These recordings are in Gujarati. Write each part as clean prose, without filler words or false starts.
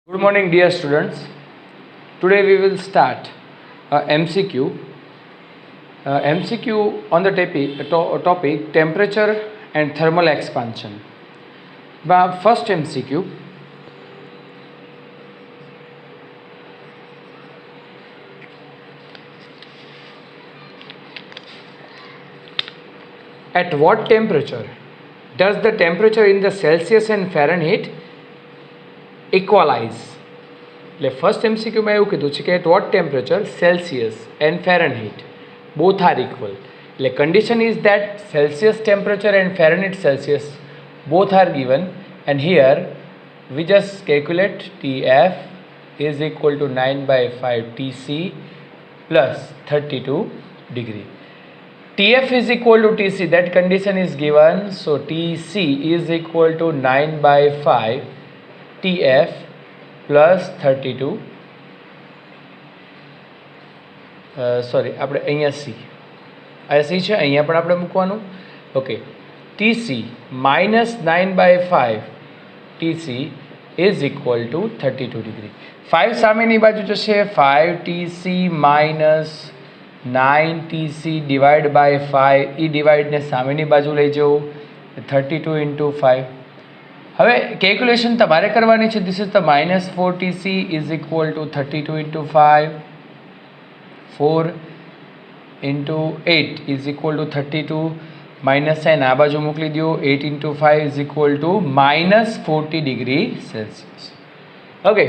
Good morning, dear students. Today we will start MCQ. MCQ on the topic temperature and thermal expansion. First MCQ. At what temperature does the temperature in the Celsius and Fahrenheit equalize? એટલે ફર્સ્ટ એમસીક્યુમાં એવું કીધું છે કે at what temperature Celsius and Fahrenheit both are equal. એટલે condition is that Celsius temperature and Fahrenheit Celsius both are given and here we just calculate TF is equal to 9/5 TC plus 32 degree. TF is equal to TC, that condition is given, so TC is equal to 9/5 TF plus 32 sorry આપણે અહીંયા C છે, અહીંયા પણ આપણે મૂકવાનું. Okay, TC minus 9/5 TC is equal to 32 degree. 5 સામેની બાજુ જશે, 5 TC minus 9 TC divide by 5, એ ડિવાઇડને સામેની બાજુ લઈ જવું, 32 into 5. હવે કેલ્ક્યુલેશન તમારે કરવાની છે. This is the -4 TC is equal two 32 into 5, 4 into 8 is equal two 32, minus sign આ બાજુ મોકલી દો, 8 into 5 is equal two -40 degree Celsius. Okay,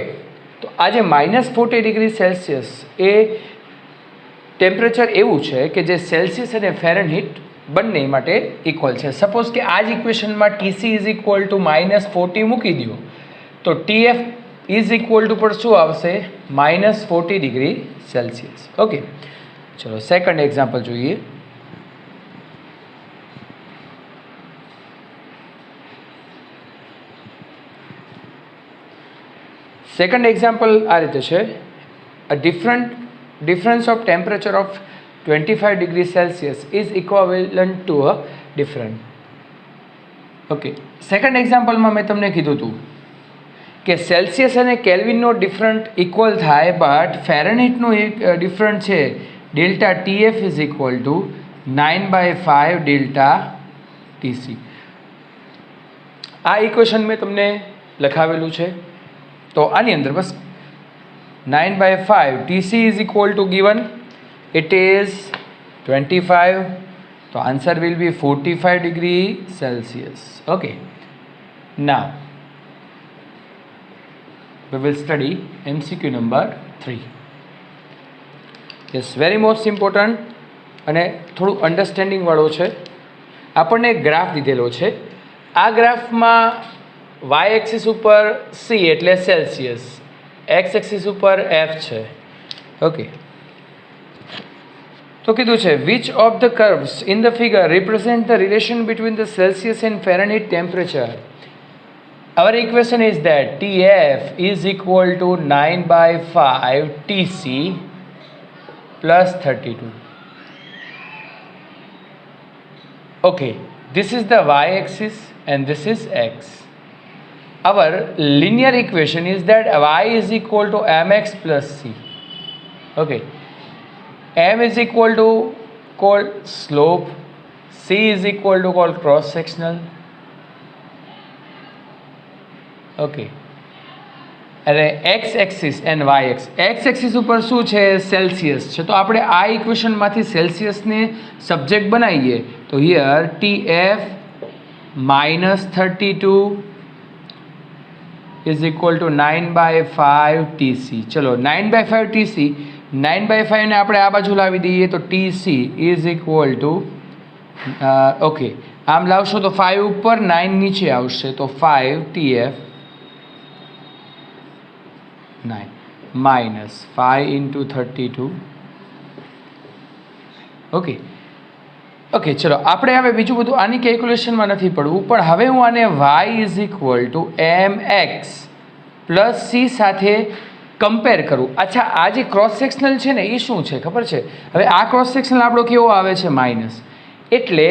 તો આ જે -40 ડિગ્રી સેલ્સિયસ એ ટેમ્પરેચર એવું છે કે જે સેલ્સિયસ અને ફેરનહીટ બંને માટે ઇક્વલ છે. સપોઝ કે આ જ ઇક્વેશનમાં TC ઇઝ ઇક્વલ ટુ -40 મૂકી દો તો TF ઇઝ ઇક્વલ ટુ પર શું આવશે? -40 ડિગ્રી સેલ્સિયસ. ઓકે, ચલો સેકન્ડ એક્ઝામ્પલ જોઈએ. સેકન્ડ એક્ઝામ્પલ આ રીતે છે. અ difference of temperature of 25 degree Celsius is equivalent to a different. Okay, second એક્ઝામ્પલમાં મેં તમને કીધું હતું કે સેલ્સિયસ અને કેલ્વિનનો ડિફરન્ટ ઇક્વલ થાય, બટ ફેરનહીટનો એક ડિફરન્ટ છે delta TF is equal to 9/5 delta TC. આ ઇક્વેશન મેં તમને લખાવેલું છે. તો આની અંદર બસ 9/5 TC is equal to given, it is 25, so answer will be 45 degree Celsius. Okay, now we will study MCQ number 3. Yes, very most important અને થોડું અન્ડરસ્ટેન્ડિંગ વાળો છે. આપણને એક ગ્રાફ દીધેલો છે. આ ગ્રાફમાં y એક્સિસ ઉપર C એટલે સેલ્સિયસ, x એક્સિસ ઉપર F છે. ઓકે, તો કીધું છે which of the curves in the figure represent the relation between the Celsius and Fahrenheit temperature. Our equation is that TF is equal to 9/5 TC plus 32. Okay, this is the y axis and this is x. Our linear equation is that y is equal to mx plus c. Okay, m is equal to called slope, c is equal to called cross sectional. Okay, અને x axis and y axis, x axis ઉપર શું છે? સેલ્સિયસ છે. તો આપણે આ ઇક્વેશનમાંથી સેલ્સિયસને સબ્જેક્ટ બનાવીએ તો here TF -32 is equal to 9/5 TC. ચલો 9/5 TC, 9/5 ને આપણે આ બાજુ લાવી દઈએ તો TC is equal to okay, આમ લાવશો તો 5 ઉપર 9 નીચે આવશે તો 5 TF 9 minus 5 into 32. Okay okay, ચલો આપણે હવે બીજું બધું આની કેલ્ક્યુલેશનમાં નથી પડવું, પણ હવે હું આને y is equal two mx plus c સાથે કમ્પેર કરું. અચ્છા, આ જે ક્રોસ સેક્શનલ છે ને એ શું છે ખબર છે? હવે આ ક્રોસ સેક્શનલ આપણો કેવો આવે છે? માઇનસ. એટલે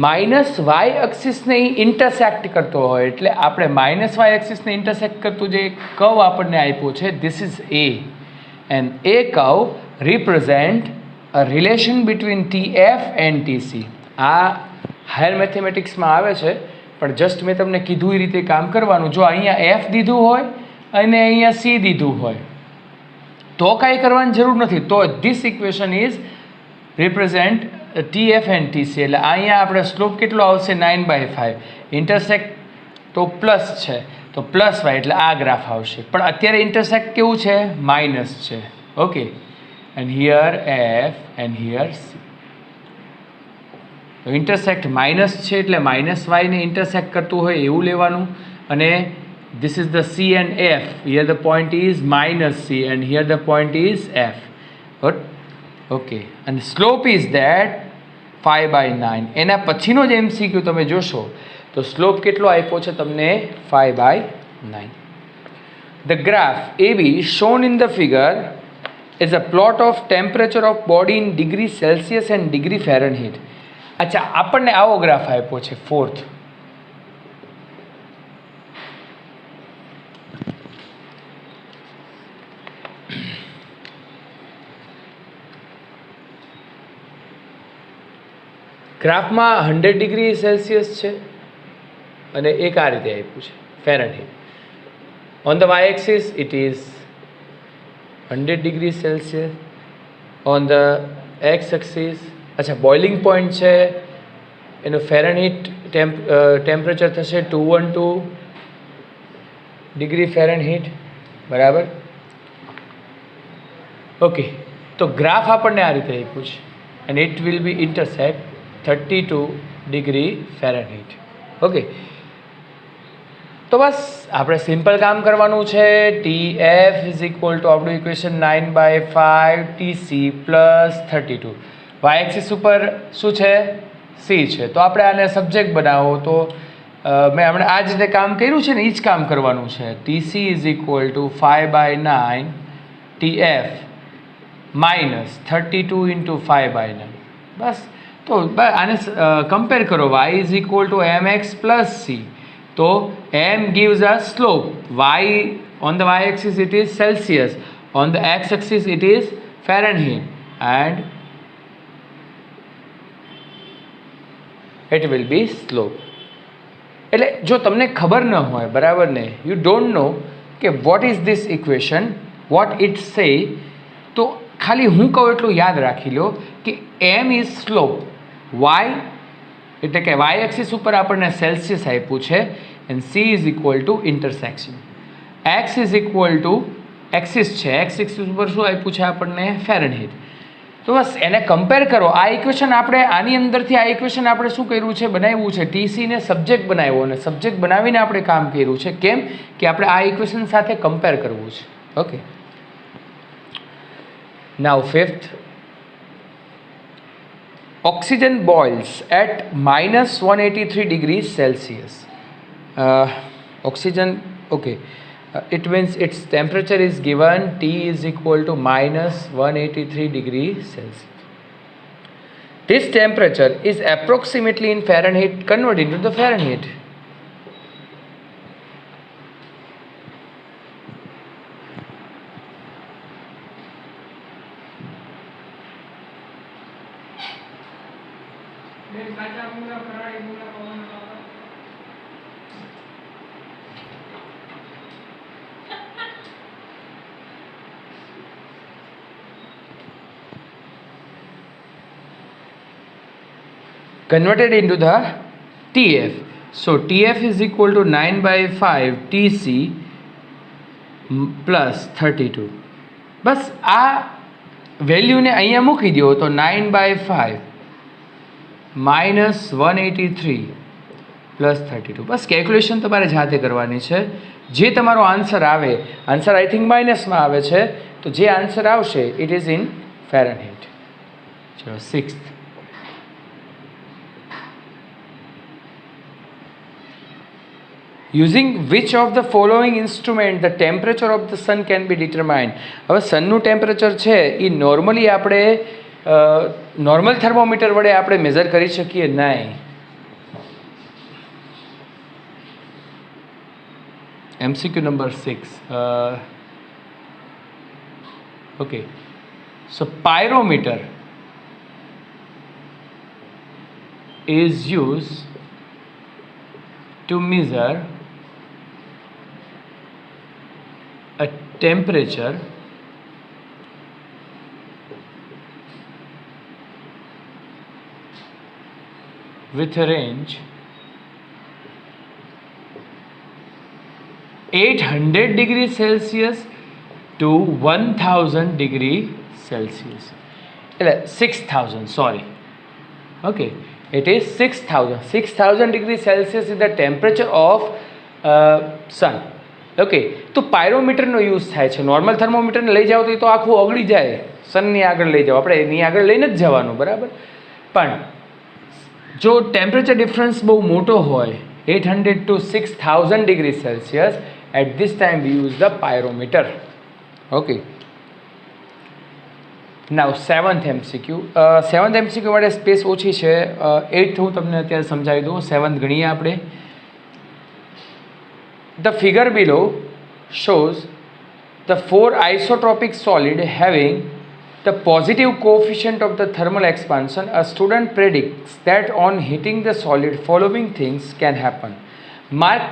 માઇનસ વાય એક્સિસને ઇન્ટરસેક્ટ કરતો હોય, એટલે આપણે માઇનસ વાય એક્સિસને ઇન્ટરસેક્ટ કરતું જે કર્વ આપણને આપ્યું છે, this is A, and A curve represent a relation between TF and TC. આ હાયર મેથેમેટિક્સમાં આવે છે, પણ જસ્ટ મેં તમને કીધું એ રીતે કામ કરવાનું. જો અહીંયા F દીધું હોય અને અહીંયા C દીધું હોય તો કાંઈ કરવાની જરૂર નથી. તો this equation is represent TF and TC. એટલે અહીંયા આપણે સ્લોપ કેટલો આવશે 9/5, ઇન્ટરસેક્ટ તો પ્લસ છે તો પ્લસ વાય એટલે આ ગ્રાફ આવશે. પણ અત્યારે ઇન્ટરસેક્ટ કેવું છે? માઇનસ છે. Okay, and here F and here C. તો ઇન્ટરસેક્ટ માઇનસ છે એટલે માઇનસ વાયને ઇન્ટરસેક્ટ કરતું હોય એવું લેવાનું. અને this is the C and F. Here the point is minus C and here the point is F. Good? Okay. And slope is that 5/9. એના પછીનો જે MCQ તમે જોશો તો સ્લોપ કેટલો આપ્યો છે તમને? 5/9. The graph AB shown in the figure is a plot of temperature of body in degree Celsius and degree Fahrenheit. અચ્છા, આપણને આવો ગ્રાફ આપ્યો છે 4th. ગ્રાફમાં 100 ડિગ્રી સેલ્સિયસ છે અને એક આ રીતે આપ્યું છે Fahrenheit. On the Y axis it is 100 degree Celsius. On the X axis અચ્છા બોઇલિંગ પોઈન્ટ છે એનું ફેરનહીટ ટેમ્પરેચર થશે 212 ડિગ્રી ફેરનહીટ. બરાબર? ઓકે, તો ગ્રાફ આપણને આ રીતે આપ્યું છે and it will be intersect 32 degree Fahrenheit. Okay, તો બસ આપણે સિમ્પલ કામ કરવાનું છે. TF ઇઝ ઇક્વલ ટુ આપણું equation 9/5 TC plus 32. Y axis ઉપર શું છે? C છે. તો આપણે આને સબ્જેક્ટ બનાવો. તો મેં હમણાં આ જ રીતે કામ કર્યું છે ને એ જ કામ કરવાનું છે. TC is equal two 5/9 TF minus 32 into 5/9. બસ. તો આને કમ્પેર કરો. y is equal two mx plus c. તો m gives us slope. y on the y axis it is Celsius, on the x axis it is Fahrenheit, and it will be slope. એટલે જો તમને ખબર ન હોય, બરાબર ને, યુ ડોન્ટ નો કે what is this equation, what it સે, તો ખાલી હું કહું એટલું યાદ રાખી લો કે m ઇઝ સ્લોપ, y એટલે કે વાય એક્સિસ ઉપર આપણને સેલ્સિયસ આપ્યું છે, and c is equal two intersection. x is equal two axis છે, એક્સ એક્સિસ ઉપર શું આપ્યું છે આપણને? ફેરનહીટ. તો બસ એને કમ્પેર કરો. આ ઇક્વેશન આપણે આની અંદરથી આ ઇક્વેશન આપણે શું કર્યું છે? બનાવ્યું છે. TCને સબ્જેક્ટ બનાવ્યો અને સબ્જેક્ટ બનાવીને આપણે કામ કર્યું છે. કેમ કે આપણે આ ઇક્વેશન સાથે કમ્પેર કરવું છે. Okay, now 5th, oxygen boils at minus 183 degrees Celsius. Oxygen, okay, it means its temperature is given T is equal to minus 183 degrees Celsius. This temperature is approximately in Fahrenheit. Convert into the Fahrenheit. Converted into the TF. So TF is equal to 9/5 TC plus 32. બસ આ વેલ્યુને અહીંયા મૂકી દો તો 9/5 માઇનસ 183 પ્લસ 32. બસ કેલ્ક્યુલેશન તમારે જાતે કરવાની છે. જે તમારો આન્સર આવે, આન્સર આઈ થિંક માઇનસમાં આવે છે, તો જે આન્સર આવશે ઇટ ઇઝ ઇન ફેરનહીટ. ચલો 6th, using which of the following instrument the temperature of the sun can be determined. હવે સનનું ટેમ્પરેચર છે એ નોર્મલી આપણે નોર્મલ થર્મોમીટર વડે આપણે મેઝર કરી શકીએ નહીં. MCQ number 6. Okay, so pyrometer is used to measure a temperature with a range 800 degrees Celsius to 1000 degree Celsius. 6,000, sorry. Okay, it is 6,000. 6,000 degrees Celsius is the temperature of sun. Okay, તો પાયરોમીટરનો યુઝ થાય છે. નોર્મલ થર્મોમીટરને લઈ જાઓ તો આખું ઓગળી જાય. સનની આગળ લઈ જાઓ, આપણે એની આગળ લઈને જ જવાનું, બરાબર. પણ જો ટેમ્પરેચર ડિફરન્સ બહુ મોટો હોય, 800 to 6,000 degrees Celsius, at this time we use the pyrometer. Okay, now 7th MCQ. 7th MCQ માટે સ્પેસ ઓછી છે. 8th હું તમને અત્યારે સમજાવી દઉં. 7th ગણીએ આપણે. The figure below shows the 4 isotropic solid having the positive coefficient of the thermal expansion. A student predicts that on heating the solid following things can happen. Mark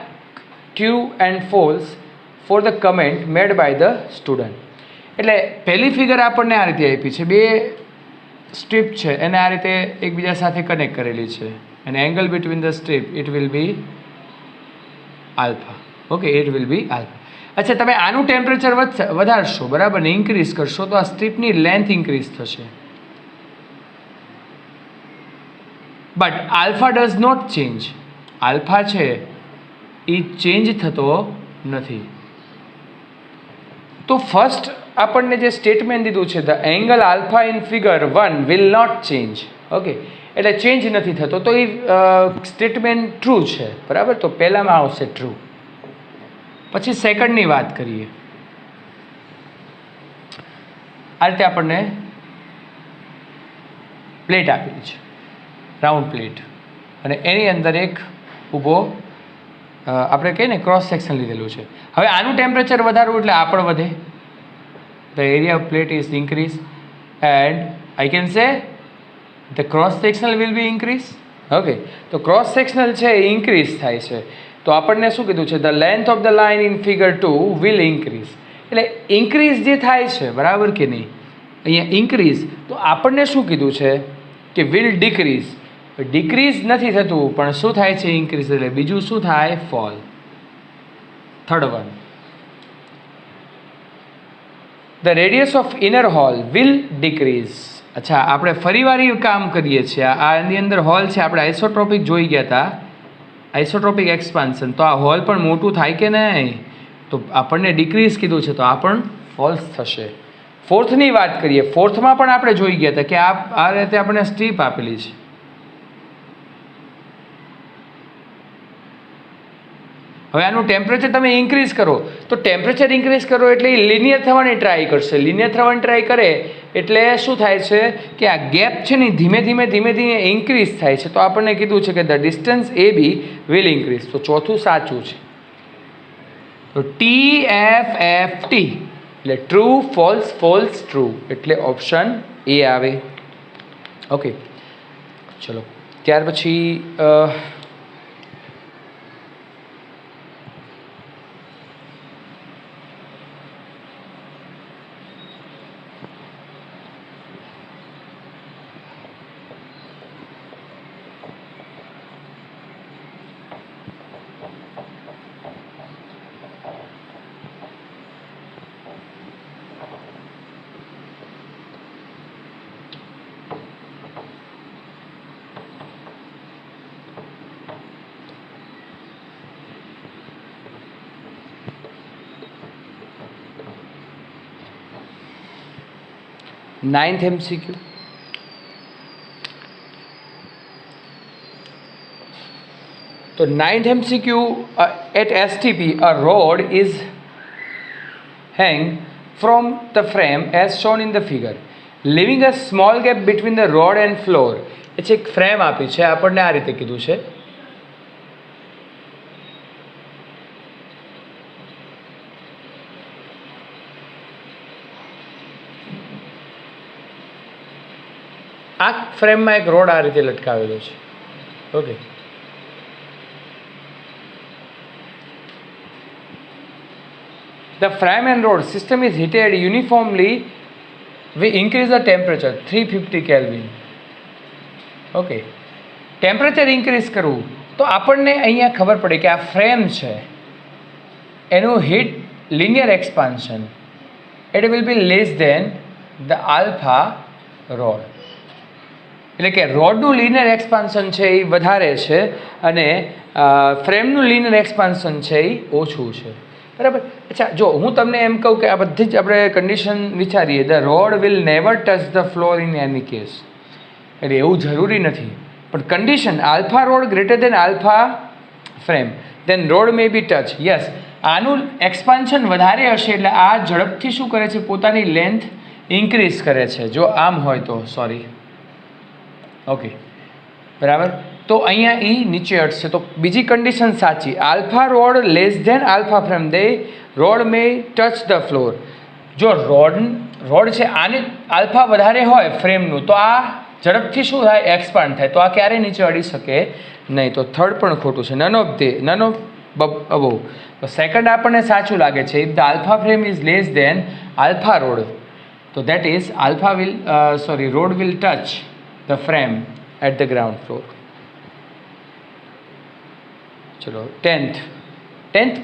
true and false for the comment made by the student. એટલે પહેલી ફિગર આપણને આ રીતે આપી છે. બે સ્ટ્રીપ છે એને આ રીતે એકબીજા સાથે કનેક્ટ કરેલી છે. અને angle between the strip it will B alpha. Okay, it will B alpha. અચ્છા, તમે આનું ટેમ્પરેચર વધારશો, બરાબર ને, ઇન્ક્રીઝ કરશો તો આ સ્ટ્રીપની લેન્થ ઇન્ક્રીઝ થશે. But alpha does not change. Alpha છે એ ચેન્જ થતો નથી. તો ફર્સ્ટ આપણને જે સ્ટેટમેન્ટ દીધું છે, the angle alpha in figure 1 will not change. Okay, એટલે ચેન્જ નથી થતો, તો એ સ્ટેટમેન્ટ ટ્રુ છે, બરાબર. તો પહેલામાં આવશે ટ્રુ. પછી સેકન્ડની વાત કરીએ. આ રીતે આપણને પ્લેટ આપેલી છે, રાઉન્ડ પ્લેટ, અને એની અંદર એક ઊભો આપણે કહીએ ને ક્રોસ સેક્શન લીધેલું છે. હવે આનું ટેમ્પરેચર વધારવું એટલે આ પણ વધે. The area of plate is increase and I can say the cross sectional will be increase. Okay, તો ક્રોસ સેક્શનલ છે એ ઇન્ક્રીઝ થાય છે. તો આપણને શું કીધું છે, the length of the line in figure 2 will increase. એટલે ઇન્ક્રીઝ જે થાય છે, બરાબર કે નહીં, અહીંયા ઇન્ક્રીઝ, તો આપણને શું કીધું છે કે વિલ ડિક્રીઝ. ડિક્રીઝ નથી થતું, પણ શું થાય છે, ઇન્ક્રીઝ. એટલે બીજું શું થાય, fall. Third one, the radius of inner hole will decrease. અચ્છા, આપણે ફરીવાર કામ કરીએ છીએ. આની અંદર હોલ છે, આપણે આઇસોટ્રોપિક જોઈ ગયા હતા, આઇસોટ્રોપિક એક્સપાન્શન. તો આ હોલ પણ મોટું થાય કે નહીં, તો આપણને ડિક્રીઝ કીધું છે, તો આ પણ ફોલ્સ થશે. ફોર્થની વાત કરીએ. ફોર્થમાં પણ આપણે જોઈ ગયા હતા કે આ રીતે આપણને સ્ટ્રીપ આપેલી છે. હવે આનું ટેમ્પરેચર તમે ઇન્ક્રીઝ કરો, તો ટેમ્પરેચર ઇન્ક્રીઝ કરો એટલે એ લિનિયર થવાની ટ્રાય કરશે. લિનિયર થવાની ટ્રાય કરે એટલે શું થાય છે કે આ ગેપ છે ને ધીમે ધીમે ઇન્ક્રીઝ થાય છે. તો આપણને કીધું છે કે the distance AB will increase. તો ચોથું સાચું છે. તો TFFT એટલે ટ્રુ ફોલ્સ ફોલ્સ ટ્રુ, એટલે ઓપ્શન એ આવે. ઓકે, ચલો ત્યાર પછી ninth MCQ. So 9th MCQ, at STP a rod is hang from the frame as shown in the figure. Living a small gap between the rod and floor. એ છે એક ફ્રેમ આપી છે આપણને, આ રીતે કીધું છે. આ ફ્રેમમાં એક રોડ આ રીતે લટકાવેલો છે. Okay, the frame and rod system is heated uniformly. We increase the temperature 350 Kelvin. Okay, temperature increase કરવું તો આપણને અહીંયા ખબર પડે કે આ ફ્રેમ છે એનું heat linear expansion it will be less than the alpha rod. એટલે કે રોડનું લિનિયર એક્સપાન્શન છે એ વધારે છે અને ફ્રેમનું લિનિયર એક્સપાન્શન છે એ ઓછું છે. બરાબર. અચ્છા, જો હું તમને એમ કહું કે આ બધી જ આપણે કન્ડિશન વિચારીએ, the rod will never touch the floor in any case, એટલે એવું જરૂરી નથી, પણ condition alpha rod greater than alpha frame then rod may be touch. Yes, આનું એક્સપાન્શન વધારે હશે એટલે આ ઝડપથી શું કરે છે, પોતાની લેન્થ ઇન્ક્રીઝ કરે છે જો આમ હોય તો. સોરી, ઓકે, બરાબર. તો અહીંયા એ નીચે હટશે. તો બીજી કન્ડિશન સાચી, alpha rod less than alpha frame the rod may touch the floor. જો રોડ છે આને આલ્ફા વધારે હોય ફ્રેમનું તો આ ઝડપથી શું થાય, એક્સપાન્ડ થાય, તો આ ક્યારેય નીચે અડી શકે નહીં. તો થર્ડ પણ ખોટું છે, નન ઓફ અબોવ. તો સેકન્ડ આપણને સાચું લાગે છે, if the alpha frame is less than alpha rod તો that is rod will touch the frame at the ground floor. ચલો, ટેન્થ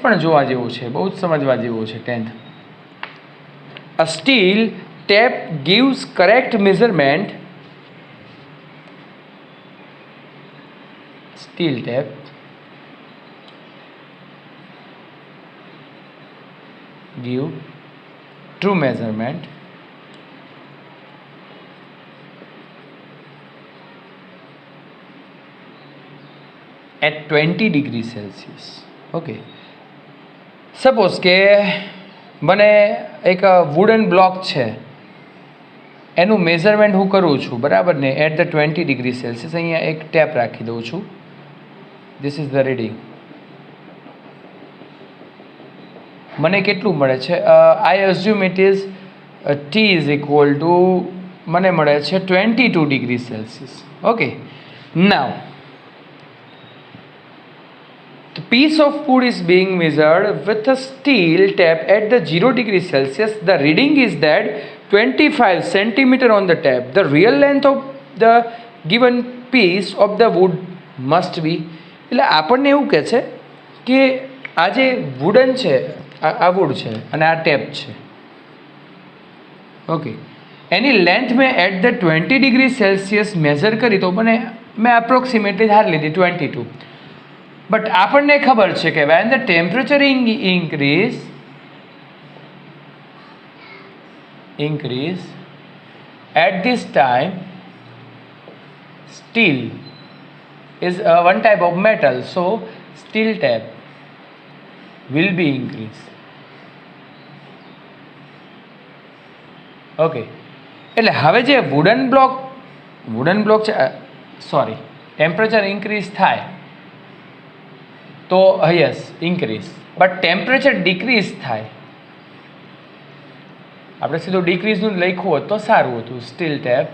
પણ જોવા જેવું છે, બહુ જ સમજવા જેવું છે. 10th, a steel tape gives correct measurement. Steel tape give true measurement at 20 degrees Celsius. Okay, suppose કે મને એક વુડન બ્લોક છે એનું મેઝરમેન્ટ હું કરું છું, બરાબર ને, એટ ધ 20 ડિગ્રી સેલ્સિયસ. અહીંયા એક ટેપ રાખી દઉં છું. This is the reading. મને કેટલું મળે છે, I assume it is T is equal to મને મળે છે 22 degree Celsius. Okay, now the piece of wood is being measured with a steel tape at the 0 degree Celsius. The reading is that 25 centimeter on the tape. The real length of the given piece of the wood must be. એટલે આપણને એવું કહે છે કે આ જે વુડન છે, આ વુડ છે અને આ ટેપ છે, ઓકે, એની લેન્થ મેં at the 20 degree Celsius measure કરી તો મેં એપ્રોક્સિમેટલી ધાર લીધી 22. બટ આપણને ખબર છે કે when the temperature increase at this time, steel is one type of metal, so steel tape will be increased. Okay, એટલે હવે જે વુડન બ્લોક છે, સોરી, ટેમ્પરેચર ઇન્ક્રીઝ થાય તો yes increase, but temperature decrease થાય, આપણે સીધું ડિક્રીઝનું લખ્યું હોત તો સારું હતું. Steel tape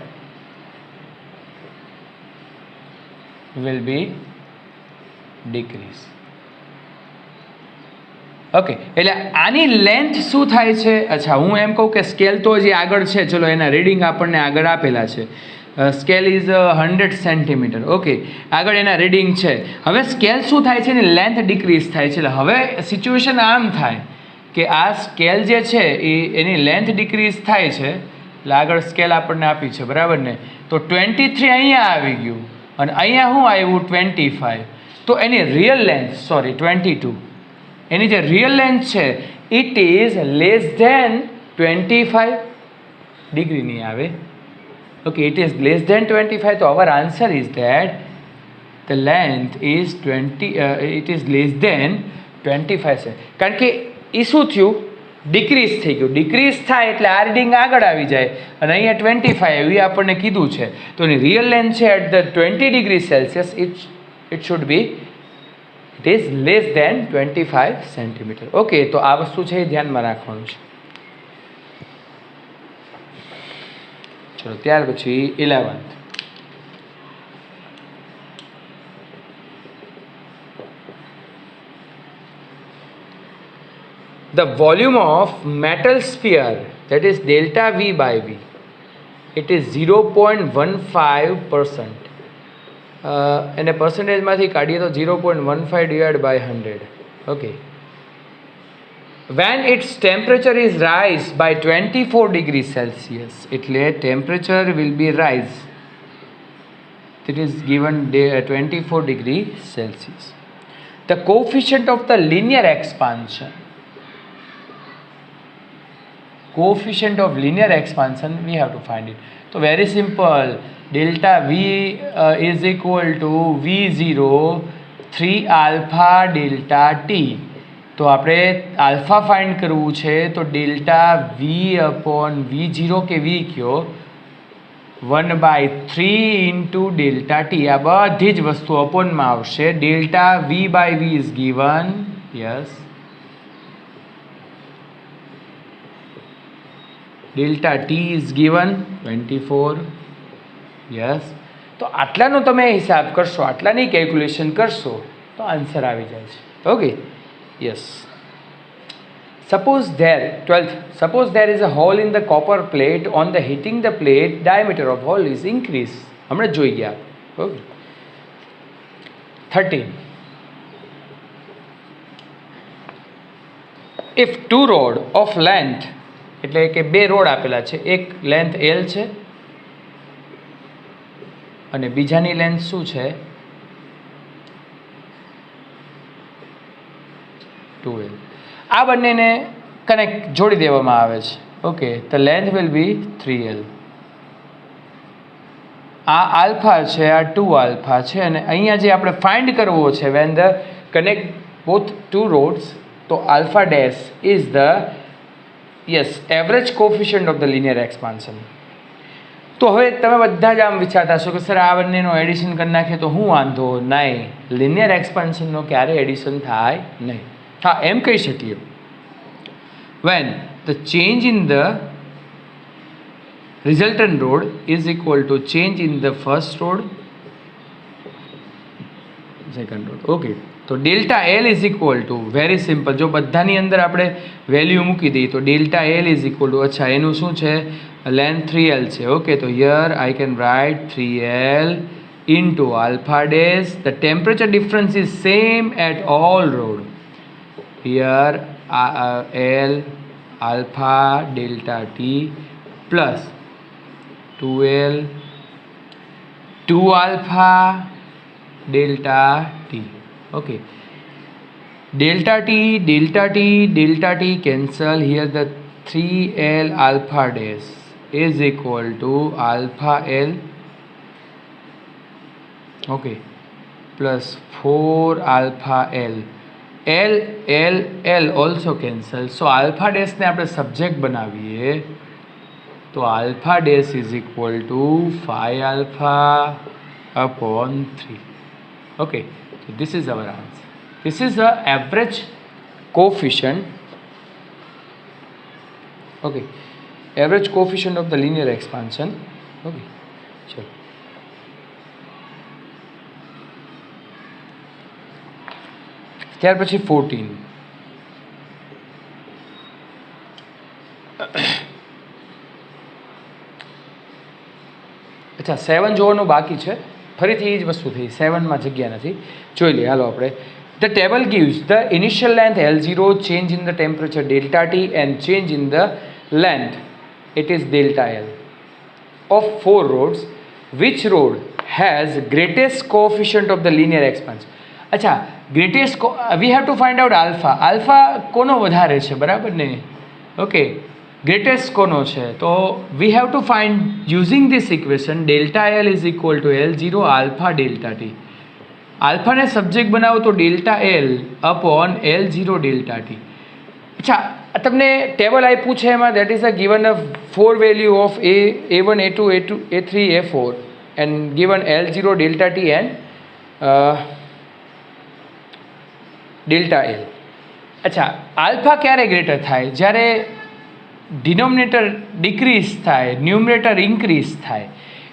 will be decrease. Okay, એટલે આની લેન્થ શું થાય છે. અચ્છા, હું એમ કહું કે સ્કેલ તો હજી આગળ છે, ચલો એના રીડિંગ આપણને આગળ આપેલા છે. Scale is 100 centimetre. ઓકે, આગળ એના રીડિંગ છે. હવે સ્કેલ શું થાય છે, એની લેન્થ ડિક્રીઝ થાય છે. એટલે હવે સિચ્યુએશન આમ થાય કે આ સ્કેલ જે છે એની લેન્થ ડિક્રીઝ થાય છે, એટલે આગળ સ્કેલ આપણને આપી છે, બરાબર ને. તો 23 અહીંયા આવી ગયું અને અહીંયા શું આવ્યું 25. તો એની રિયલ લેન્થ 22, એની જે રિયલ લેન્થ છે ઇટ ઇઝ લેસ ધેન 25 ડિગ્રીની આવે. Okay, it is less than 25. તો our answer is that the length is it is less than 25 છે. કારણ કે એ શું થયું ડિક્રીઝ થઈ ગયું. ડિક્રીઝ થાય એટલે આ રીડિંગ આગળ આવી જાય અને અહીંયા 25 આવ્યું એ આપણને કીધું છે. તો એની રિયલ લેન્થ છે at the 20 degree Celsius it should be it is less than 25 centimetre. Okay, તો આ વસ્તુ છે એ ધ્યાનમાં રાખવાનું છે. ચલો ત્યાર પછી 11th. The volume of metal sphere, that is delta V by V, it is 0.15%. એને percentageમાંથી કાઢીએ તો 0.15 divided by 100. Okay. When its temperature is rise by 24 degrees Celsius, એટલે temperature will be rise. It is given 24 degree Celsius. The coefficient of the linear expansion. Coefficient of linear expansion, we have to find it. So very simple, delta V is equal to V0 3 alpha delta T. તો આપણે આલ્ફા ફાઇન્ડ કરવું છે તો ડેલ્ટા V upon V0 કે V કયો 1/3 into delta T. આ બધી જ વસ્તુ અપોનમાં આવશે. Delta V by V is given, yes. Delta T is given 24, yes. તો આટલાનો તમે હિસાબ કરશો, આટલાની કેલ્ક્યુલેશન કરશો તો આન્સર આવી જાય છે. Okay, yes. Suppose there is a hole in the copper plate. On the hitting the plate, diameter of hole is increased. हमने જોઈ ગયા. Okay. 13. If two rod of length, એટલે કે બે રોડ આપેલા છે, એક લેન્થ L છે અને બીજાની લેન્થ શું છે 2L. આ બંનેને કનેક્ટ જોડી દેવામાં આવે છે. Okay, the length will be 3L. આ આલ્ફા છે, આ 2 આલ્ફા છે અને અહીંયા જે આપણે ફાઇન્ડ કરવો છે when the connect both two rods, તો alpha dash is the average coefficient of the linear expansion. તો હવે તમે બધા જ આમ વિચારતા હશો કે સર આ બંનેનો એડિશન કરી નાખીએ તો હું વાંધો નહીં. લિનિયર એક્સપાન્શનનો ક્યારે એડિશન થાય નહીં. હા, એમ કહી શકીએ when the change in the resultant rod is equal to change in the first rod, second rod. Okay, તો delta L is equal to, very simple, જો બધાની અંદર આપણે વેલ્યુ મૂકી દઈએ તો delta L is equal to, અચ્છા એનું શું છે લેન્થ 3L છે. ઓકે, તો here I can write 3L into alpha dash. The temperature difference is same at all rod. Here L alpha delta T plus 2L 2 alpha delta T. Okay, delta T cancel. Here the 3L alpha dash is equal to alpha L, okay, plus 4 alpha L. L also cancel. So alpha dash ને આપણે સબ્જેક્ટ બનાવીએ તો alpha dash is equal to 5 alpha upon 3. Okay, so this is our answer. This is the average coefficient. Okay, average coefficient of the linear expansion. Okay, चलो ત્યાર પછી 14. અચ્છા 7 જોવાનું બાકી છે. ફરીથી એ જ વસ્તુ થઈ, 7માં જગ્યા નથી. જોઈ લઈએ હાલો આપણે. The table gives the initial length L0, change in the temperature delta T and change in the length, it is delta L, of 4 rods. Which rod has greatest coefficient of the linear expansion? અચ્છા, greatest we have to find out alpha. alpha કોનો વધારે છે, બરાબર ને? ઓકે, greatest કોનો છે? તો we have to find using this equation delta L is equal to L0 alpha delta T. આલ્ફાને સબ્જેક્ટ બનાવો તો delta L upon L0 delta T. અચ્છા, તમને ટેબલ આપ્યું છે એમાં that is a given a 4 value of A1 A2 A3 A4 and given L0 delta T and delta L. અચ્છા, આલ્ફા ક્યારે ગ્રેટર થાય? જ્યારે ડિનોમિનેટર ડિક્રીઝ થાય, ન્યુમરેટર ઇન્ક્રીઝ થાય.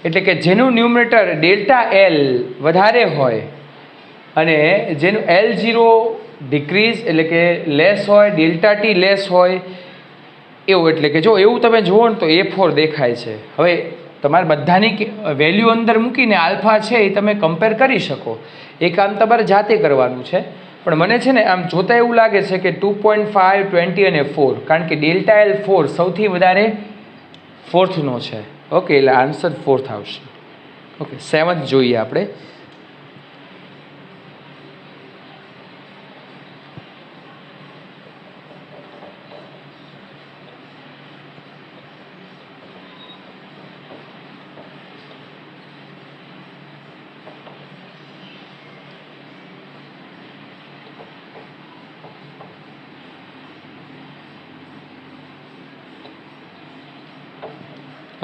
એટલે કે જેનું ન્યુમરેટર ડેલ્ટા L વધારે હોય અને જેનું L0 ડિક્રીઝ એટલે કે લેસ હોય, ડેલ્ટા T લેસ હોય એવું. એટલે કે જો એવું તમે જુઓ ને તો A4 દેખાય છે. હવે તમારે બધાની વેલ્યુ અંદર મૂકીને આલ્ફા છે એ તમે કમ્પેર કરી શકો. એ કામ તમારે જાતે કરવાનું છે. પણ મને છે ને આમ જોતાં એવું લાગે છે કે 2.5, 20 અને 4, કારણ કે ડેલ્ટા L 4 સૌથી વધારે ફોર્થનો છે. ઓકે, એટલે આન્સર ફોર્થ આવશે. ઓકે, 7th જોઈએ આપણે.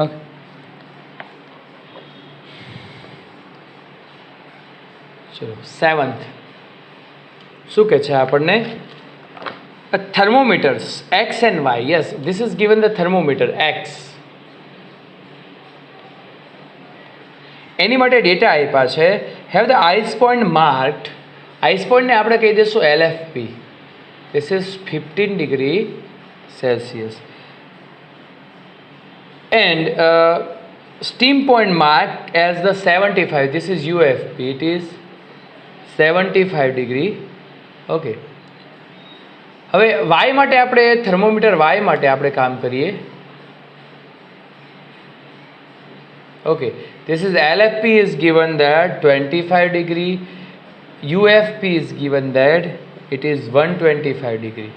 ઓકે, ચલો 7th શું કહે છે આપણને? thermometers X and Y. Yes, this is given the thermometer X. એની માટે ડેટા આપ્યા છે. Have the ice point marked. Ice પોઈન્ટને આપણે કહી દઈશું LFP. This is 15 degree Celsius. And steam point marked as the 75. This is UFP. It is 75 degree. Okay. હવે Y માટે આપણે થર્મોમીટર Y માટે આપણે કામ કરીએ. Okay. This is LFP is given that 25 degree. UFP is given that it is 125 degree.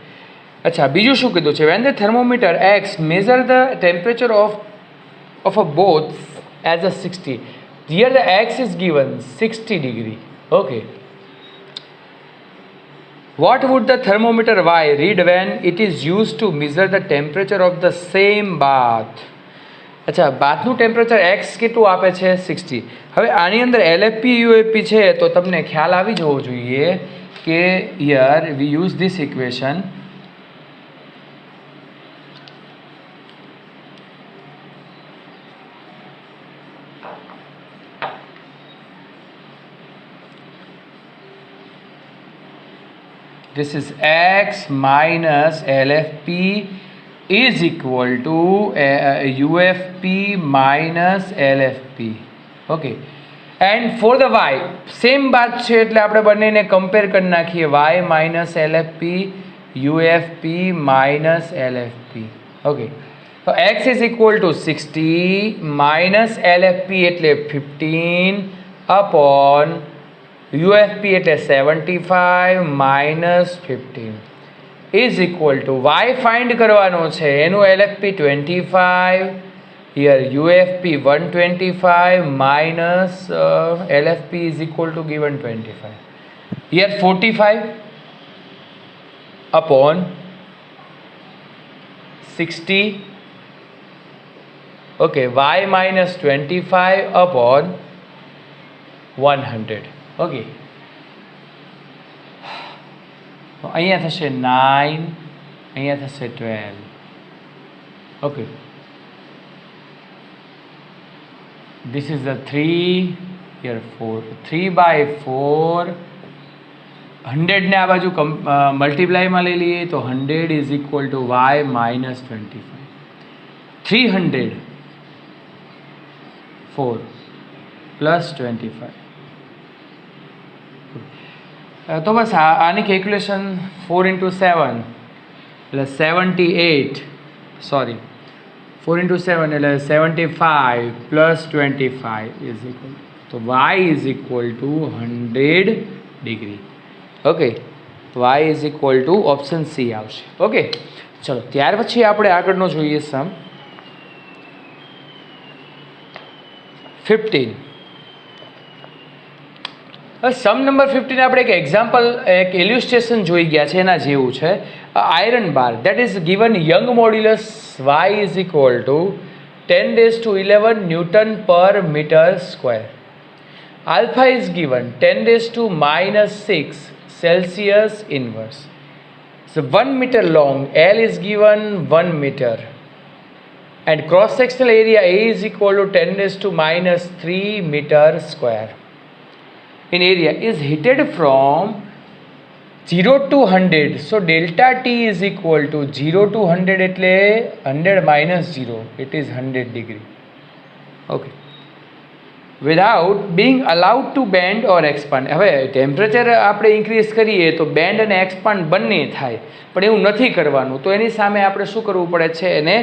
અચ્છા, બીજું શું કીધું છે? When the thermometer X measure the temperature of a both as a 60. Here the X is given 60 degree. Okay. What would the thermometer Y read when it is used to measure the temperature of the same bath? અચ્છા, બાથનું ટેમ્પરેચર X કેટલું આપે છે? 60. હવે આની અંદર LFP UFP છે તો તમને ખ્યાલ આવી જવો જોઈએ કે here we use this equation. This is X minus LFP is equal to UFP minus LFP. Okay. And for the Y, same Baat છે એટલે આપણે બંનેને કમ્પેર કરી નાખીએ. Y minus LFP, UFP minus LFP. Okay. So X is equal to 60 minus LFP એટલે 15 upon UFP એટલે 75 minus 15 is equal to Y find કરવાનો છે. એનું LFP 25, here UFP 125 minus LFP is equal to given 25. Here 45 upon 60. Okay, Y minus 25 upon 100. Okay, અહીંયા થશે 9, અહીંયા થશે 12. Okay, this is the 3, here 4. 3/4. 100 ને આ બાજુ મલ્ટીપ્લાયમાં લઈ લઈએ તો 100 is equal to Y minus 25. 304 plus 25. તો બસ આની કેલ્ક્યુલેશન 4 into 7 એટલે 78, સોરી 4 into 7 એટલે 75 plus 25 is equal, તો Y is equal to 100 degree. Okay, Y is equal to option C આવશે. ઓકે, ચલો ત્યાર પછી આપણે આગળનો જોઈએ સમ 15. સમ નંબર 15 આપણે એક એક્ઝામ્પલ એક ઇલ્યુસ્ટ્રેશન જોઈ ગયા છે એના જેવું છે. Iron bar that is given young modulus y is equal to 10 raised to 11 Newton per meter square. Alpha is given 10 raised to minus 6 Celsius inverse. So 1 meter long, L is given 1 meter. And cross sectional area A is equal to 10 raised to minus 3 meter square. In area is heated from 0 to 100. So delta T is equal to 0 to 100 એટલે 100 minus 0. It is 100 degree. Okay. Without being allowed to bend or expand. હવે ટેમ્પરેચર આપણે ઇન્ક્રીઝ કરીએ તો બેન્ડ અને એક્સપાન્ડ બંને થાય, પણ એવું નથી કરવાનું. તો એની સામે આપણે શું કરવું પડે છે? એને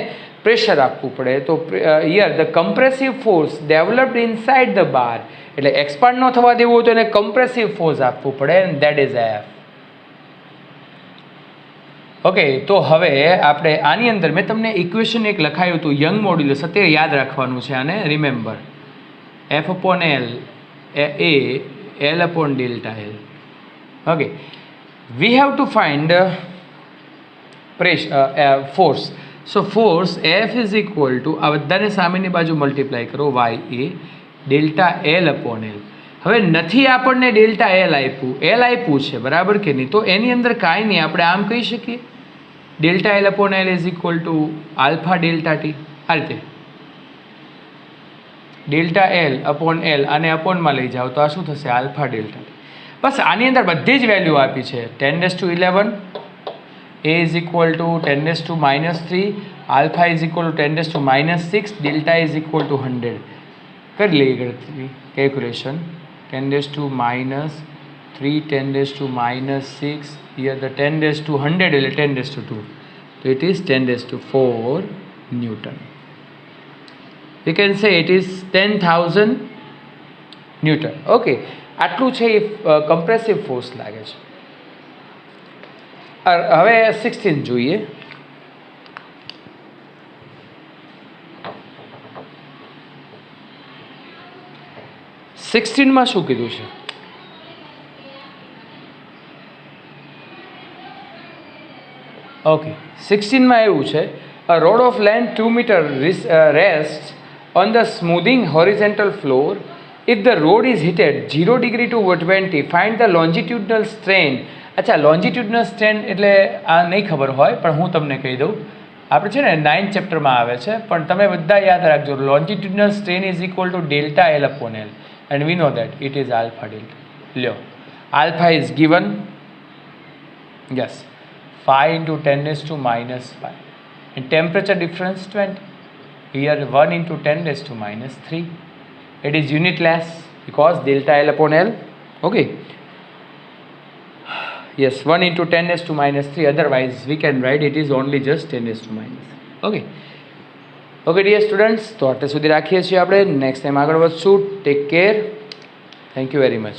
પ્રેશર આપવું પડે. તો here the compressive force developed inside the bar, એટલે એક્સપાન્ડ ન થવા દેવું હોય તો એને કમ્પ્રેસિવ ફોર્સ આપવું પડે, and that is F. Okay, તો હવે આપણે આની અંદર મેં તમને ઇક્વેશન એક લખાયું હતું યંગ મોડ્યુલસ, અત્યારે યાદ રાખવાનું છે આને. Remember F upon L A L upon delta L. Okay, we have to find pressure force. So force F is equal to આ બધાને સામેની બાજુ મલ્ટીપ્લાય કરો y a delta L upon L. હવે નથી આપણને ડેલ્ટા L આપ્યું છે, બરાબર કે નહીં? તો એની અંદર કાંઈ નહીં, આપણે આમ કહી શકીએ delta L upon L is equal to alpha delta T. આ રીતે ડેલ્ટા એલ અપોન એલ અને અપોનમાં લઈ જાઓ તો આ શું થશે? Alpha delta. બસ આની અંદર બધી જ વેલ્યુ આપી છે. 10⁻11 a is equal two 10⁻−3, alpha is equal two 10⁻−6, delta is equal two 100. કરી લઈએ ગણતરી, કેલ્ક્યુલેશન. 10⁻3, 10⁻6, હિયર ધ 10⁻100 એટલે 10⁻2, તો it is 10⁻4 newton. We can say it is 10,000 Newton. Okay, આટલું છે એ કમ્પ્રેસિવ ફોર્સ લાગે છે. હવે 16 જોઈએ. માં શું કીધું છે? ઓકે, 16માં એવું છે, a rod of length 2 meter rests on the smoothing horizontal floor. If the rod is heated 0 degree to 120, find the longitudinal strain. અચ્છા, longitudinal strain એટલે આ નહીં ખબર હોય, પણ હું તમને કહી દઉં. આપણે છે ને 9th ચેપ્ટરમાં આવે છે, પણ તમે બધા યાદ રાખજો. longitudinal strain is equal to delta L upon L, and we know that it is alpha delta. લ્યો, alpha is given, yes, 5 into 10⁻⁻5, and temperature difference 20. Here 1 into 10⁻⁻3. It is unitless because delta L upon L. Okay. Yes, 1 into 10⁻⁻3. Otherwise, we can write it is only just 10⁻⁻3. Okay. Okay, dear students. તો આટલે સુધી રાખીએ છીએ આપણે. નેક્સ્ટ ટાઈમ આગળ વધશું. Take care. Thank you very much.